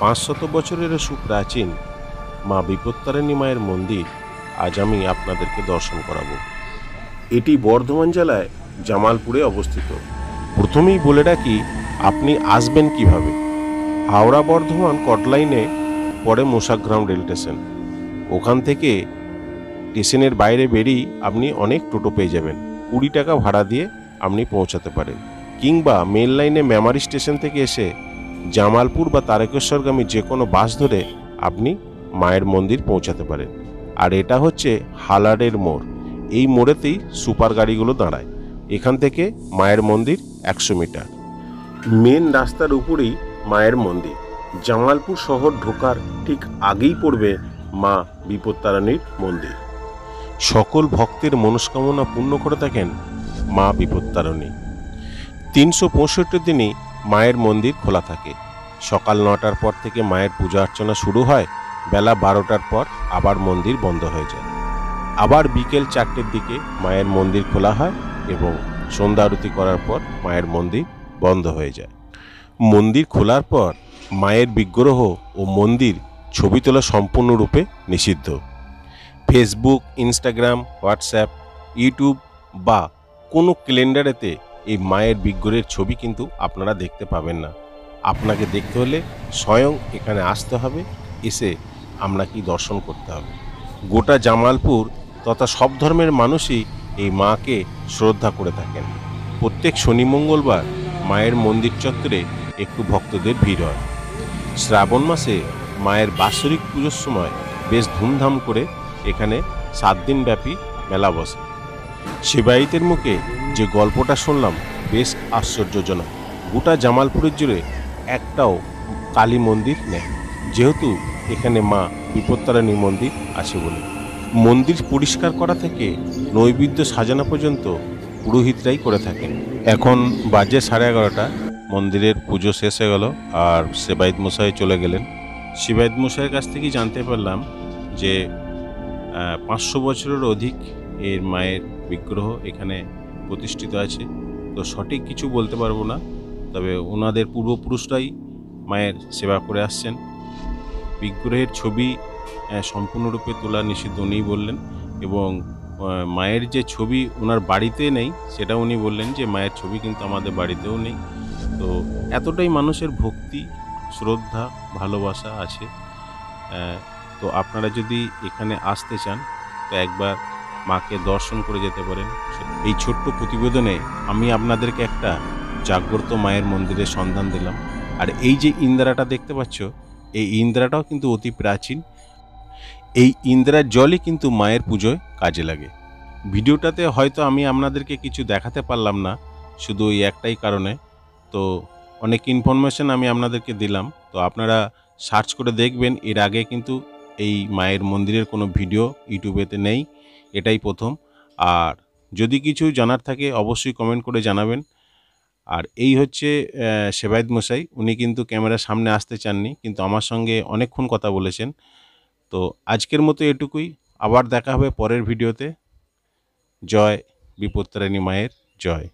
500 বছরেরও সুপ্রাচীন মা বিপত্তারিণী মায়ের মন্দির আজ আমি আপনাদেরকে দর্শন করাবো। এটি বর্ধমান জেলায় জামালপুরে অবস্থিত। প্রথমেই বলে রাখি, আপনি আসবেন কিভাবে। হাওড়া বর্ধমান কটলাইনে পরে মোশাগ্রাম রেল স্টেশন, ওখান থেকে স্টেশনের বাইরে বেরিয়ে আপনি অনেক টোটো পেয়ে যাবেন। 20 টাকা ভাড়া দিয়ে আপনি পৌঁছাতে পারেন, কিংবা মেল লাইনে মেমারি স্টেশন থেকে এসে জামালপুর বা তারকেশ্বরগামী যে কোনো বাস ধরে আপনি মায়ের মন্দির পৌঁছাতে পারেন। আর এটা হচ্ছে হালারের মোড়। এই মোড়েতেই সুপার গাড়িগুলো দাঁড়ায়। এখান থেকে মায়ের মন্দির 100 মিটার। মেন রাস্তার উপরেই মায়ের মন্দির। জামালপুর শহর ঢোকার ঠিক আগেই পড়বে মা বিপত্তারিণীর মন্দির। সকল ভক্তের মনস্কামনা পূর্ণ করে থাকেন মা বিপত্তারিণী। 365 দিনই মায়ের মন্দির খোলা থাকে। সকাল 9টার পর থেকে মায়ের পূজা অর্চনা শুরু হয়, বেলা 12টার পর আবার মন্দির বন্ধ হয়ে যায়। আবার বিকেল 4টের দিকে মায়ের মন্দির খোলা হয় এবং সন্ধ্যা আরতি করার পর মায়ের মন্দির বন্ধ হয়ে যায়। মন্দির খোলার পর মায়ের বিগ্রহ ও মন্দির ছবি তোলা সম্পূর্ণরূপে নিষিদ্ধ। ফেসবুক, ইনস্টাগ্রাম, হোয়াটসঅ্যাপ, ইউটিউব বা কোনো ক্যালেন্ডারেতে এই মায়ের বিগ্রহের ছবি কিন্তু আপনারা দেখতে পাবেন না। আপনাকে দেখতে হলে স্বয়ং এখানে আসতে হবে, এসে আপনাকেই দর্শন করতে হবে। গোটা জামালপুর তথা সব ধর্মের মানুষই এই মাকে শ্রদ্ধা করে থাকেন। প্রত্যেক শনি মঙ্গলবার মায়ের মন্দির চত্বরে একটু ভক্তদের ভিড় হয়। শ্রাবণ মাসে মায়ের বাৎসরিক পুজোর সময় বেশ ধুমধাম করে এখানে 7 দিন ব্যাপী মেলা বসে। সেবায়িতের মুখে যে গল্পটা শুনলাম বেশ আশ্চর্যজনক। গোটা জামালপুরের জুড়ে একটাও কালী মন্দির নেই, যেহেতু এখানে মা বিপত্তারিণী মন্দির আছে বলে। মন্দির পরিষ্কার করা থেকে নৈবেদ্য সাজানো পর্যন্ত পুরোহিতরাই করে থাকেন। এখন বাজে 11:30। মন্দিরের পুজো শেষ হয়ে গেল আর সেবায়িত মশাই চলে গেলেন। সেবায়িত মশাইয়ের কাছ থেকেই জানতে পারলাম যে 500 বছরের অধিক এর মায়ের বিগ্রহ এখানে প্রতিষ্ঠিত আছে। তো সঠিক কিছু বলতে পারবো না, তবে ওনাদের পূর্বপুরুষরাই মায়ের সেবা করে আসছেন। বিগ্রহের ছবি সম্পূর্ণরূপে তোলা নিষিদ্ধ উনিই বললেন, এবং মায়ের যে ছবি ওনার বাড়িতে নেই সেটা উনি বললেন যে মায়ের ছবি কিন্তু আমাদের বাড়িতেও নেই। তো এতটাই মানুষের ভক্তি, শ্রদ্ধা, ভালোবাসা আছে। তো আপনারা যদি এখানে আসতে চান তো একবার মাকে দর্শন করে যেতে পারেন। এই ছোট্ট প্রতিবেদনে আমি আপনাদেরকে একটা জাগ্রত মায়ের মন্দিরের সন্ধান দিলাম। আর এই যে ইন্দ্রাটা দেখতে পাচ্ছ, এই ইন্দ্রাটাও কিন্তু অতি প্রাচীন। এই ইন্দ্রার জলই কিন্তু মায়ের পুজোয় কাজে লাগে। ভিডিওটাতে হয়তো আমি আপনাদেরকে কিছু দেখাতে পারলাম না, শুধু এই একটাই কারণে। তো অনেক ইনফরমেশন আমি আপনাদেরকে দিলাম, তো আপনারা সার্চ করে দেখবেন। এর আগে কিন্তু এই মায়ের মন্দিরের কোনো ভিডিও ইউটিউবেতে নেই, এটাই প্রথম। আর যদি কিছু জানার থাকে অবশ্যই কমেন্ট করে জানাবেন। আর এই হচ্ছে সেবায়িত মশাই, উনি কিন্তু ক্যামেরার সামনে আসতে চাননি, কিন্তু আমার সঙ্গে অনেকক্ষণ কথা বলেছেন। তো আজকের মতো এটুকুই, আবার দেখা হবে পরের ভিডিওতে। জয় বিপত্তারিণী মায়ের জয়।